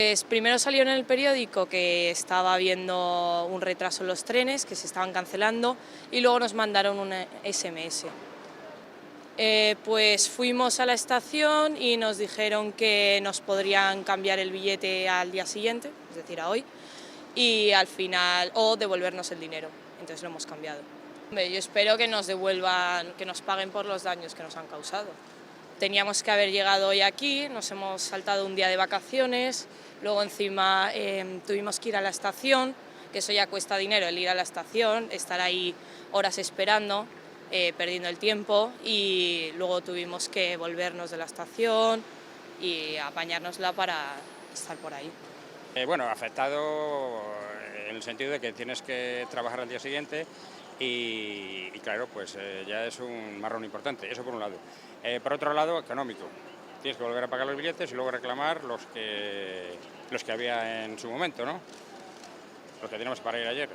Pues primero salió en el periódico que estaba habiendo un retraso en los trenes, que se estaban cancelando, y luego nos mandaron un SMS. Pues fuimos a la estación y nos dijeron que nos podrían cambiar el billete al día siguiente, es decir, a hoy, y al final, o devolvernos el dinero. Entonces lo hemos cambiado. Hombre, yo espero que nos devuelvan, que nos paguen por los daños que nos han causado. Teníamos que haber llegado hoy aquí, nos hemos saltado un día de vacaciones, luego encima tuvimos que ir a la estación, que eso ya cuesta dinero, el ir a la estación, estar ahí horas esperando, perdiendo el tiempo, y luego tuvimos que volvernos de la estación y apañárnosla para estar por ahí. Bueno, afectado en el sentido de que tienes que trabajar al día siguiente y claro, pues ya es un marrón importante, eso por un lado. Por otro lado, económico. Tienes que volver a pagar los billetes y luego reclamar los que había en su momento, ¿no? Los que teníamos para ir ayer.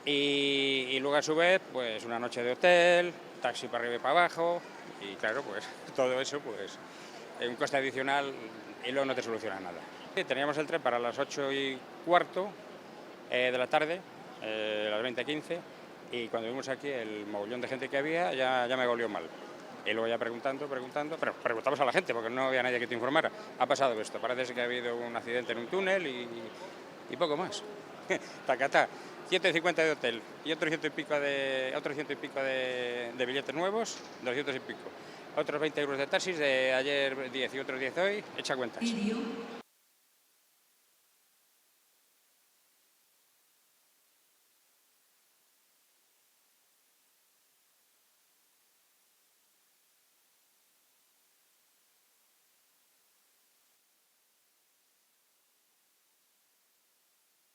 Y luego a su vez, pues una noche de hotel, taxi para arriba y para abajo, y claro, pues todo eso, pues un coste adicional y luego no te soluciona nada. Teníamos el tren para las 8:15 de la tarde, las 20:15, y cuando vimos aquí el mogollón de gente que había, ya me volvió mal. Y luego ya preguntando, pero preguntamos a la gente porque no había nadie que te informara. Ha pasado esto, parece que ha habido un accidente en un túnel y poco más. Tacatá, 150 de hotel y otros ciento y pico de billetes nuevos, 200 y pico. Otros 20 euros de taxis de ayer 10 y otros 10 hoy, echa cuentas.